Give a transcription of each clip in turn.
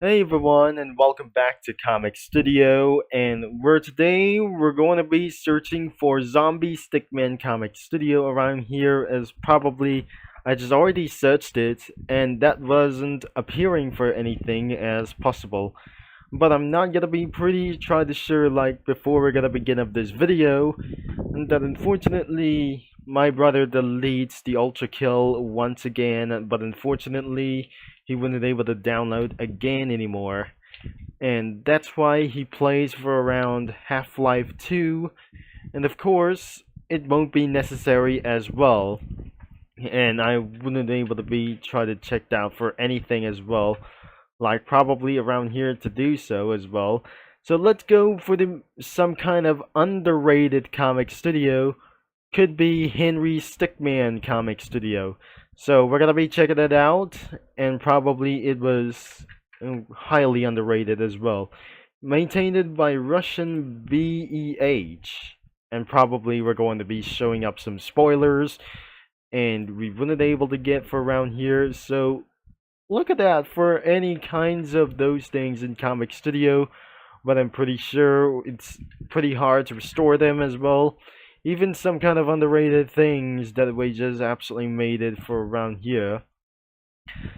Hey everyone, and welcome back to Comic Studio. And we're going to be searching for Zombie Stickman Comic Studio around here. As probably I just already searched it, and that wasn't appearing for anything as possible. But I'm not gonna be pretty try to sure like before we're gonna begin of this video, that unfortunately my brother deletes the Ultra Kill once again, but unfortunately he wasn't able to download again anymore. And that's why he plays for around Half-Life 2, and of course, it won't be necessary as well. And I wouldn't be able to be try to check out for anything as well, like probably around here to do so as well. So let's go for some kind of underrated comic studio. Could be Henry Stickman Comic Studio. So we're gonna be checking it out, and probably it was highly underrated as well. Maintained by Russian BEH, and probably we're going to be showing up some spoilers, and we weren't able to get for around here. So look at that for any kinds of those things in Comic Studio, but I'm pretty sure it's pretty hard to restore them as well. Even some kind of underrated things that we just absolutely made it for around here.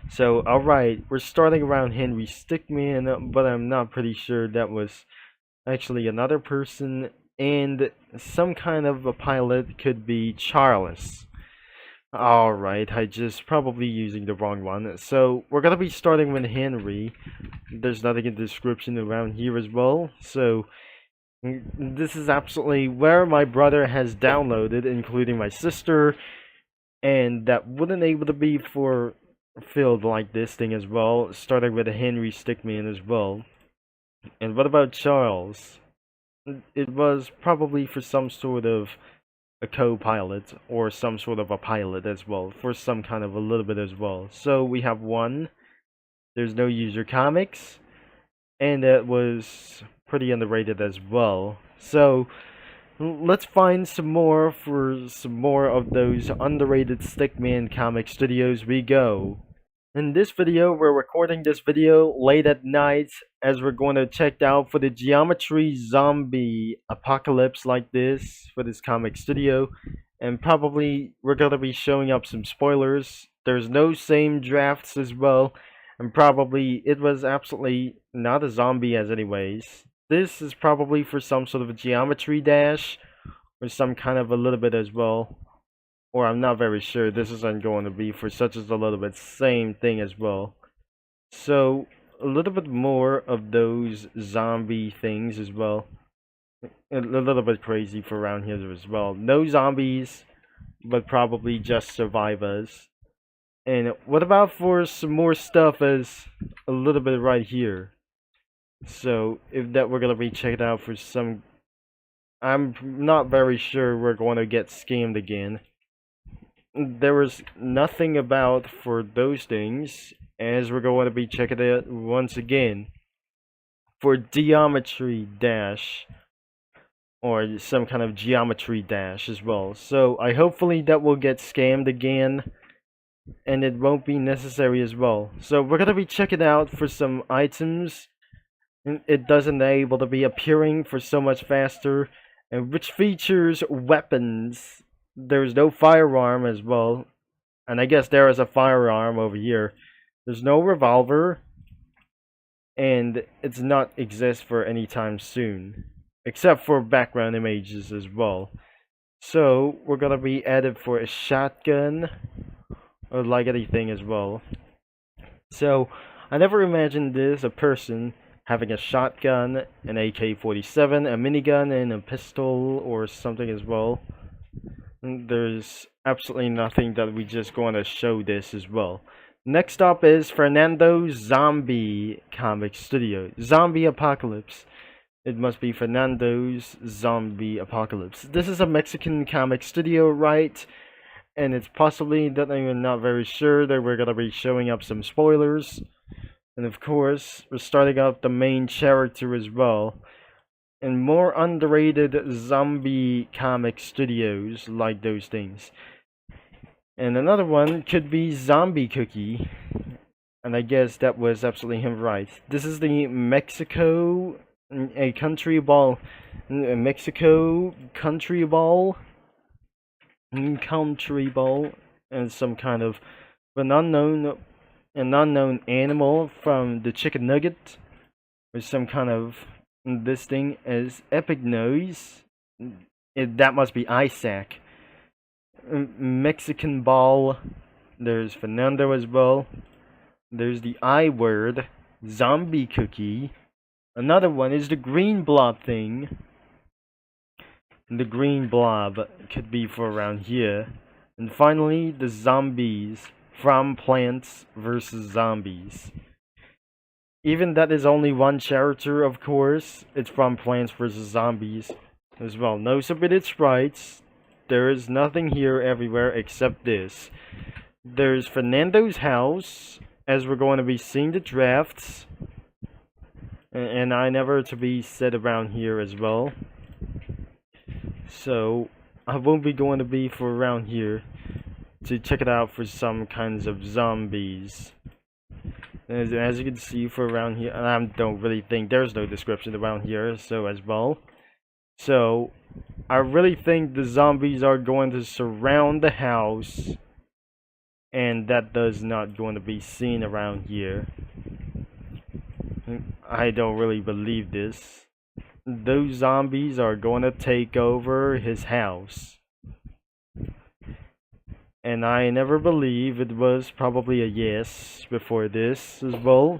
So, alright, we're starting around Henry Stickman, but I'm not pretty sure that was actually another person, and some kind of a pilot could be Charles. Alright, I just probably using the wrong one. So, we're gonna be starting with Henry. There's nothing in the description around here as well, so this is absolutely where my brother has downloaded, including my sister, and that wouldn't able to be for filled like this thing as well, starting with Henry Stickman as well. And what about Charles? It was probably for some sort of a co-pilot or some sort of a pilot as well, for some kind of a little bit as well. So we have one. There's no user comics, and that was pretty underrated as well. So let's find some more for some more of those underrated Stickman comic studios we go. In this video, we're recording this video late at night as we're going to check out for the Geometry Zombie Apocalypse like this for this comic studio. And probably we're going to be showing up some spoilers. There's no same drafts as well. And probably it was absolutely not a zombie as anyways. This is probably for some sort of a geometry dash or some kind of a little bit as well, or I'm not very sure. This isn't going to be for such as a little bit same thing as well. So a little bit more of those zombie things as well. A little bit crazy for around here as well. No zombies, but probably just survivors. And what about for some more stuff as a little bit right here? So if that we're gonna be checking out for some, I'm not very sure we're going to get scammed again. There was nothing about for those things, as we're going to be checking it once again for geometry dash or some kind of geometry dash as well. So I hopefully that will get scammed again, and it won't be necessary as well. So we're gonna be checking out for some items, and it doesn't able to be appearing for so much faster, and which features weapons. There's no firearm as well, and I guess there is a firearm over here. There's no revolver, and it's not exist for any time soon, except for background images as well. So we're gonna be added for a shotgun or like anything as well. So I never imagined this a person having a shotgun, an AK-47, a minigun, and a pistol or something as well. There's absolutely nothing that we just going to show this as well. Next up is Fernando's Zombie Comic Studio. Zombie Apocalypse. It must be Fernando's Zombie Apocalypse. This is a Mexican comic studio, right? And it's possibly that I'm not very sure that we're going to be showing up some spoilers. And of course, we're starting out the main character as well. And more underrated zombie comic studios like those things. And another one could be Zombie Cookie. And I guess that was absolutely him right. This is the Mexico, a country ball, Mexico country ball, and some kind of an unknown animal from the chicken nugget, or some kind of this thing as epic noise. That must be Isaac. Mexican ball. There's Fernando as well. There's the I word, zombie cookie. Another one is the green blob thing. The green blob could be for around here. And finally, the zombies from Plants vs. Zombies. Even that is only one character, of course. It's from Plants vs. Zombies as well. No submitted sprites. There is nothing here everywhere except this. There's Fernando's house, as we're going to be seeing the drafts. And I never to be set around here as well. So I won't be going to be for around here to check it out for some kinds of zombies. As you can see for around here, and I don't really think there's no description around here, so as well. So I really think the zombies are going to surround the house, and that does not going to be seen around here. I don't really believe this. Those zombies are going to take over his house. And I never believe it was probably a yes before this as well.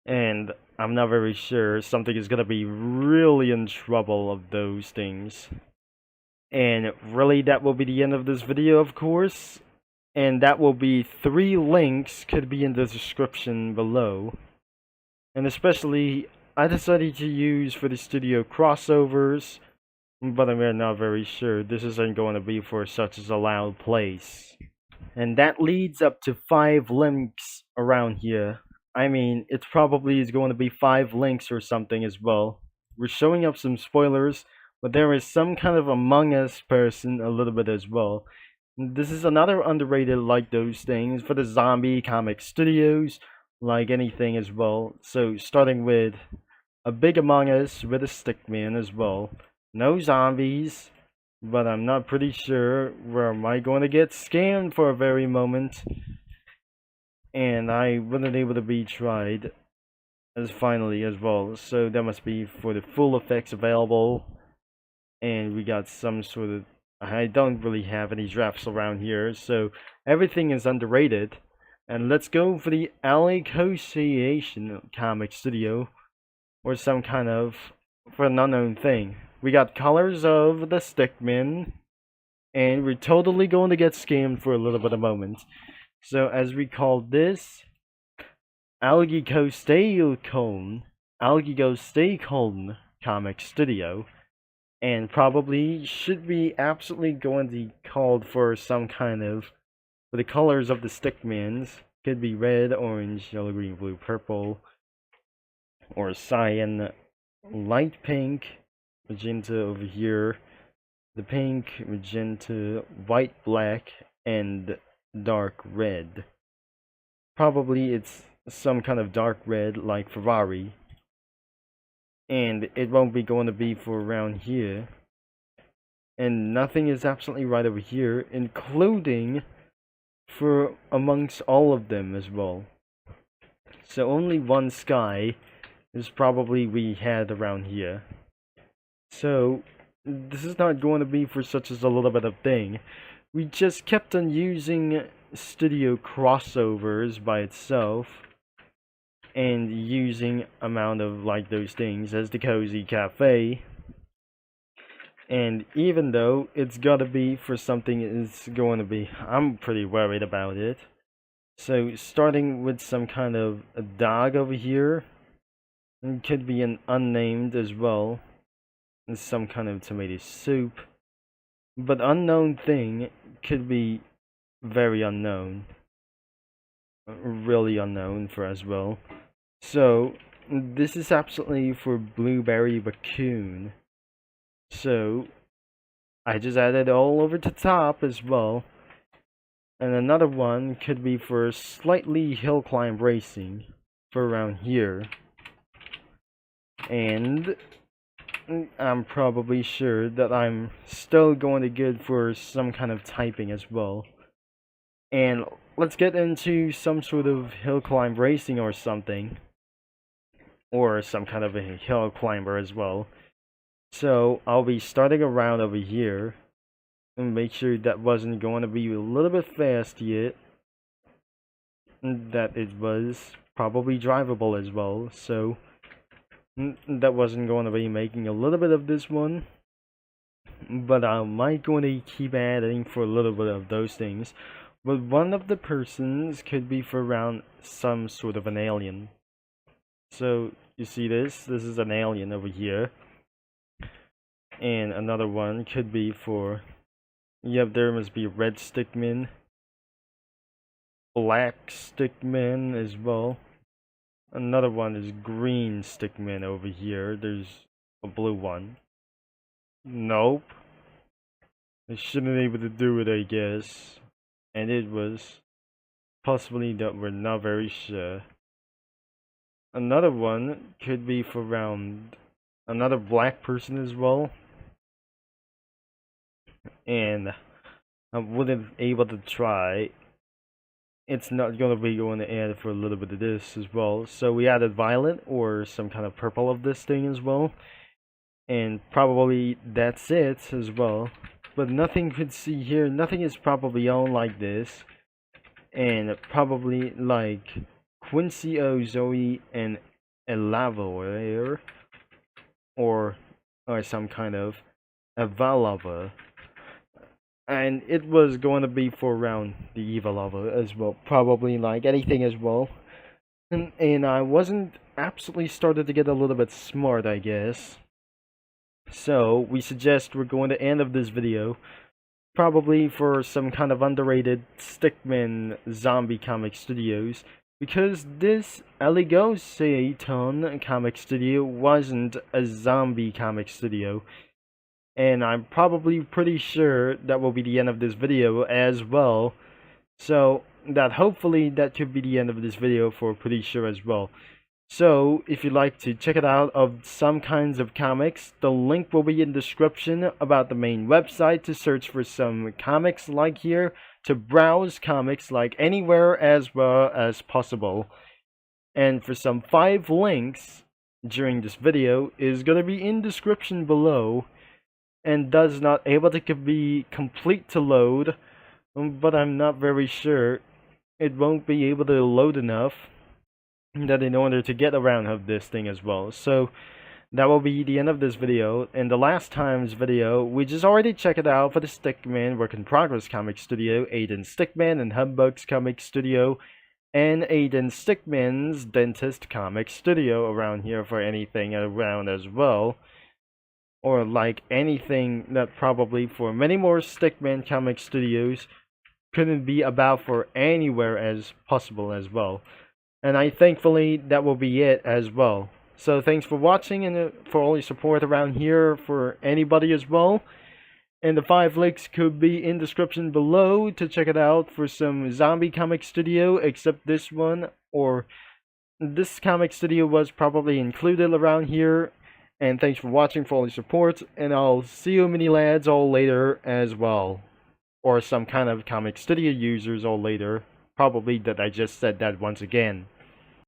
And I'm not very sure something is going to be really in trouble of those things. And really that will be the end of this video, of course. And that will be 3 links could be in the description below. And especially I decided to use for the studio crossovers, but I'm not very sure this isn't going to be for such as a loud place. And that leads up to 5 links around here. I mean, it probably is going to be 5 links or something as well. We're showing up some spoilers, but there is some kind of Among Us person a little bit as well. This is another underrated like those things for the zombie comic studios, like anything as well. So starting with a big Among Us with a Stickman as well. No zombies, but I'm not pretty sure where am I going to get scammed for a very moment. And I wasn't able to be tried as finally as well. So that must be for the full effects available. And we got some sort of, I don't really have any drafts around here, so everything is underrated. And let's go for the Association comic studio, or some kind of, for an unknown thing. We got colors of the Stickman, and we're totally going to get scammed for a little bit of moment. So as we call this, Algigo Stay Calm comic studio. And probably should be absolutely going to be called for some kind of, for the colors of the Stickmans, could be red, orange, yellow, green, blue, purple, or cyan, light pink, magenta over here, the pink, magenta, white, black, and dark red. Probably it's some kind of dark red like Ferrari. And it won't be going to be for around here. And nothing is absolutely right over here, including for amongst all of them as well. So only one sky is probably we had around here. So this is not going to be for such as a little bit of thing. We just kept on using studio crossovers by itself, and using amount of like those things as the cozy cafe. And even though it's gotta be for something, it's going to be, I'm pretty worried about it. So starting with some kind of a dog over here, it could be an unnamed as well, and some kind of tomato soup. But unknown thing could be very unknown, really unknown for as well. So this is absolutely for Blueberry Raccoon. So I just added all over the top as well. And another one could be for slightly hill climb racing for around here. And I'm probably sure that I'm still going to good for some kind of typing as well. And let's get into some sort of hill climb racing or something. Or some kind of a hill climber as well. So I'll be starting a round over here. And make sure that wasn't going to be a little bit fast yet. That it was probably drivable as well. So that wasn't going to be making a little bit of this one. But I might going to keep adding for a little bit of those things. But one of the persons could be for around some sort of an alien. So you see this? This is an alien over here. And another one could be for, yep, there must be red stickman, black stickman as well. Another one is green stickman over here. There's a blue one. Nope. I shouldn't be able to do it, I guess. And it was possibly that we're not very sure. Another one could be for around another black person as well. And I wouldn't able to try. It's not gonna be going to add for a little bit of this as well. So we added violet or some kind of purple of this thing as well. And probably that's it as well. But nothing could see here. Nothing is probably on like this. And probably like Quincy O, Zoe, and Elavo or some kind of Evalava. And it was going to be for around the Evalava as well. Probably like anything as well. And I wasn't absolutely started to get a little bit smart, I guess. So we suggest we're going to end of this video probably for some kind of underrated Stickman zombie comic studios, because this Aligosayton comic studio wasn't a zombie comic studio. And I'm probably pretty sure that will be the end of this video as well. So that hopefully that could be the end of this video for pretty sure as well. So if you'd like to check it out of some kinds of comics, the link will be in the description about the main website to search for some comics like here, to browse comics like anywhere as well as possible. And for some 5 links during this video is going to be in description below, and does not able to be complete to load, but I'm not very sure. It won't be able to load enough that in order to get around of this thing as well. So that will be the end of this video. And the last time's video, we just already checked it out for the Stickman Work in Progress Comic Studio, Aiden Stickman and Humbug's Comic Studio, and Aiden Stickman's Dentist Comic Studio around here for anything around as well. Or like anything that probably for many more Stickman Comic Studios couldn't be about for anywhere as possible as well. And I thankfully that will be it as well. So thanks for watching and for all your support around here for anybody as well. And the 5 links could be in description below to check it out for some zombie comic studio, except this one, or this comic studio was probably included around here. And thanks for watching, for all your support, and I'll see you mini lads all later as well. Or some kind of comic studio users all later. Probably that I just said that once again.